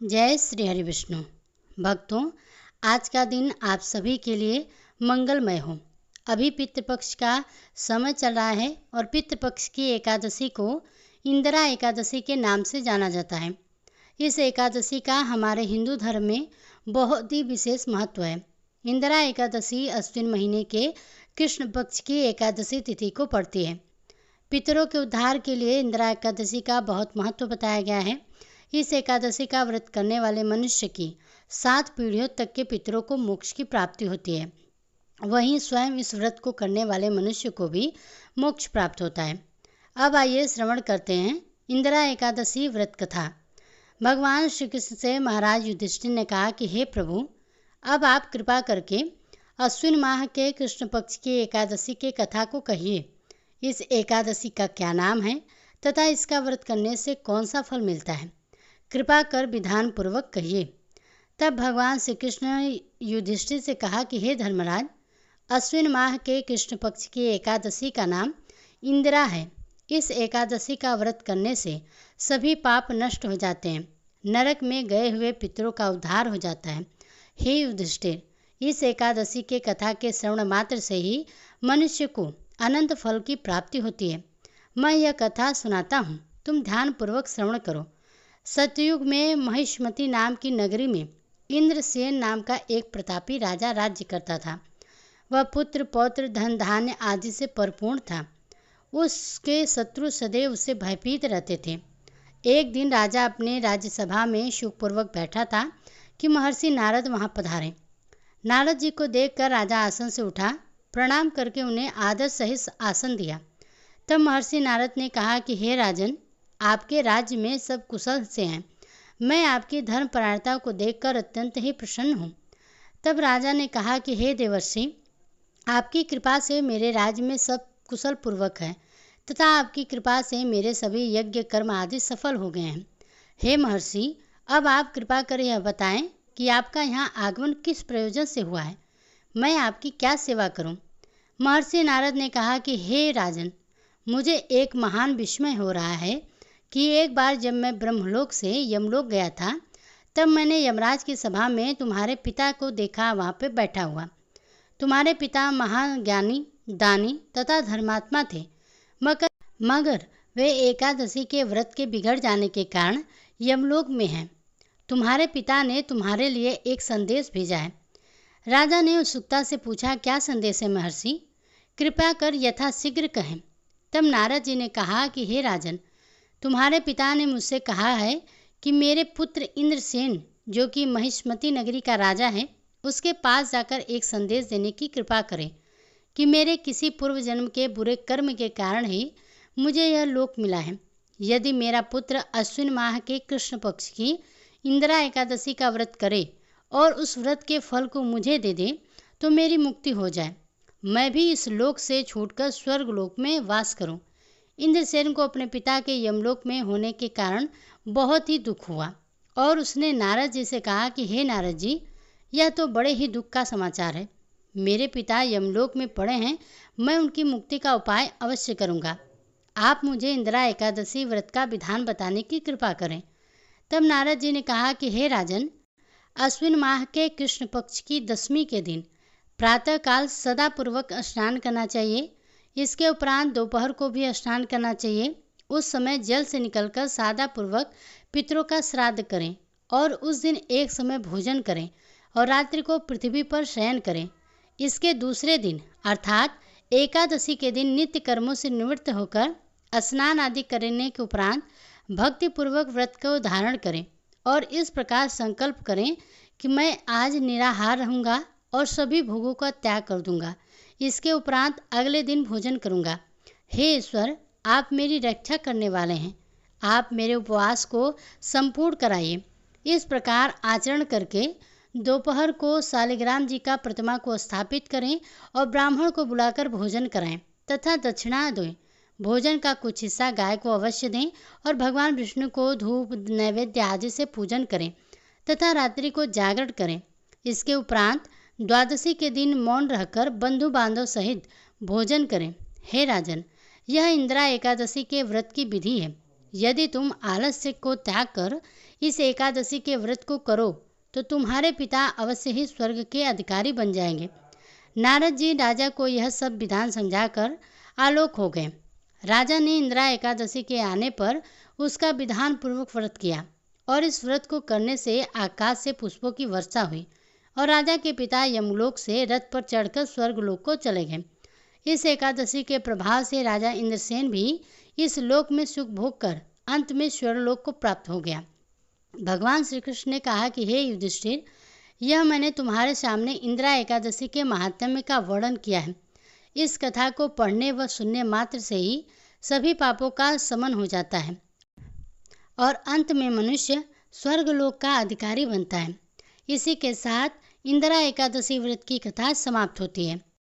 जय श्री हरि विष्णु। भक्तों, आज का दिन आप सभी के लिए मंगलमय हो। अभी पितृपक्ष का समय चल रहा है और पितृपक्ष की एकादशी को इंदिरा एकादशी के नाम से जाना जाता है। इस एकादशी का हमारे हिंदू धर्म में बहुत ही विशेष महत्व है। इंदिरा एकादशी अश्विन महीने के कृष्ण पक्ष की एकादशी तिथि को पड़ती है। पितरों के उद्धार के लिए इंदिरा एकादशी का बहुत महत्व बताया गया है। इस एकादशी का व्रत करने वाले मनुष्य की 7 पीढ़ियों तक के पितरों को मोक्ष की प्राप्ति होती है। वहीं स्वयं इस व्रत को करने वाले मनुष्य को भी मोक्ष प्राप्त होता है। अब आइए श्रवण करते हैं इंदिरा एकादशी व्रत कथा। भगवान श्री कृष्ण से महाराज युधिष्ठिर ने कहा कि हे प्रभु, अब आप कृपा करके अश्विन माह के कृष्ण पक्ष की एकादशी के कथा को कहिए। इस एकादशी का क्या नाम है तथा इसका व्रत करने से कौन सा फल मिलता है, कृपा कर विधान पूर्वक कहिए। तब भगवान श्री कृष्ण युधिष्ठिर से कहा कि हे धर्मराज, अश्विन माह के कृष्ण पक्ष की एकादशी का नाम इंदिरा है। इस एकादशी का व्रत करने से सभी पाप नष्ट हो जाते हैं, नरक में गए हुए पितरों का उद्धार हो जाता है। हे युधिष्ठिर, इस एकादशी के कथा के श्रवण मात्र से ही मनुष्य को अनंत फल की प्राप्ति होती है। मैं यह कथा सुनाता हूँ, तुम ध्यान पूर्वक श्रवण करो। सतयुग में महिष्मती नाम की नगरी में इंद्रसेन नाम का एक प्रतापी राजा राज्य करता था। वह पुत्र पौत्र धन धान्य आदि से परिपूर्ण था। उसके शत्रु सदैव उससे भयभीत रहते थे। एक दिन राजा अपने राज्यसभा में सुखपूर्वक बैठा था कि महर्षि नारद वहां पधारे। नारद जी को देखकर राजा आसन से उठा, प्रणाम करके उन्हें आदर सहित आसन दिया। तब महर्षि नारद ने कहा कि हे राजन, आपके राज्य में सब कुशल से हैं। मैं आपकी धर्मपरायणता को देखकर अत्यंत ही प्रसन्न हूँ। तब राजा ने कहा कि हे देवर्षि, आपकी कृपा से मेरे राज्य में सब कुशल पूर्वक है तथा आपकी कृपा से मेरे सभी यज्ञ कर्म आदि सफल हो गए हैं। हे महर्षि, अब आप कृपा कर यह बताएं कि आपका यहाँ आगमन किस प्रयोजन से हुआ है, मैं आपकी क्या सेवा करूं? महर्षि नारद ने कहा कि हे राजन, मुझे एक महान विस्मय हो रहा है कि एक बार जब मैं ब्रह्मलोक से यमलोक गया था, तब मैंने यमराज की सभा में तुम्हारे पिता को देखा, वहाँ पे बैठा हुआ। तुम्हारे पिता महान ज्ञानी, दानी तथा धर्मात्मा थे, मगर वे एकादशी के व्रत के बिगड़ जाने के कारण यमलोक में हैं। तुम्हारे पिता ने तुम्हारे लिए एक संदेश भेजा है। राजा ने उत्सुकता से पूछा, क्या संदेश है महर्षि? कृपया कर यथाशीघ्र कहें। तब नारद जी ने कहा कि हे राजन, तुम्हारे पिता ने मुझसे कहा है कि मेरे पुत्र इंद्रसेन, जो कि महिष्मती नगरी का राजा है, उसके पास जाकर एक संदेश देने की कृपा करें कि मेरे किसी पूर्व जन्म के बुरे कर्म के कारण ही मुझे यह लोक मिला है। यदि मेरा पुत्र अश्विन माह के कृष्ण पक्ष की इंदिरा एकादशी का व्रत करे और उस व्रत के फल को मुझे दे दे तो मेरी मुक्ति हो जाए, मैं भी इस लोक से छूटकर स्वर्ग लोक में वास करूं। इंद्रसेन को अपने पिता के यमलोक में होने के कारण बहुत ही दुख हुआ और उसने नारद जी से कहा कि हे नारद जी, यह तो बड़े ही दुख का समाचार है। मेरे पिता यमलोक में पड़े हैं, मैं उनकी मुक्ति का उपाय अवश्य करूंगा। आप मुझे इंदिरा एकादशी व्रत का विधान बताने की कृपा करें। तब नारद जी ने कहा कि हे राजन, अश्विन माह के कृष्ण पक्ष की दशमी के दिन प्रातःकाल सदापूर्वक स्नान करना चाहिए। इसके उपरांत दोपहर को भी स्नान करना चाहिए। उस समय जल से निकलकर सादापूर्वक पितरों का श्राद्ध करें और उस दिन एक समय भोजन करें और रात्रि को पृथ्वी पर शयन करें। इसके दूसरे दिन अर्थात एकादशी के दिन नित्य कर्मों से निवृत्त होकर स्नान आदि करने के उपरांत भक्तिपूर्वक व्रत को धारण करें और इस प्रकार संकल्प करें कि मैं आज निराहार रहूँगा और सभी भोगों का त्याग कर दूंगा। इसके उपरांत अगले दिन भोजन करूंगा। हे ईश्वर, आप मेरी रक्षा करने वाले हैं, आप मेरे उपवास को संपूर्ण कराइए। इस प्रकार आचरण करके दोपहर को शालिग्राम जी का प्रतिमा को स्थापित करें और ब्राह्मण को बुलाकर भोजन कराएं तथा दक्षिणा दें। भोजन का कुछ हिस्सा गाय को अवश्य दें और भगवान विष्णु को धूप नैवेद्य आदि से पूजन करें तथा रात्रि को जागरण करें। इसके उपरांत द्वादशी के दिन मौन रहकर बंधु बांधव सहित भोजन करें। हे राजन, यह इंदिरा एकादशी के व्रत की विधि है। यदि तुम आलस्य को त्याग कर इस एकादशी के व्रत को करो तो तुम्हारे पिता अवश्य ही स्वर्ग के अधिकारी बन जाएंगे। नारद जी राजा को यह सब विधान समझाकर आलोक हो गए। राजा ने इंदिरा एकादशी के आने पर उसका विधान पूर्वक व्रत किया और इस व्रत को करने से आकाश से पुष्पों की वर्षा हुई और राजा के पिता यमलोक से रथ पर चढ़कर स्वर्गलोक को चले गए। इस एकादशी के प्रभाव से राजा इंद्रसेन भी इस लोक में सुख भोग कर अंत में स्वर्गलोक को प्राप्त हो गया। भगवान श्री कृष्ण ने कहा कि हे युधिष्ठिर, यह मैंने तुम्हारे सामने इंदिरा एकादशी के महात्म्य का वर्णन किया है। इस कथा को पढ़ने व सुनने मात्र से ही सभी पापों का शमन हो जाता है और अंत में मनुष्य स्वर्गलोक का अधिकारी बनता है। इसी के साथ इंदिरा एकादशी व्रत की कथा समाप्त होती है।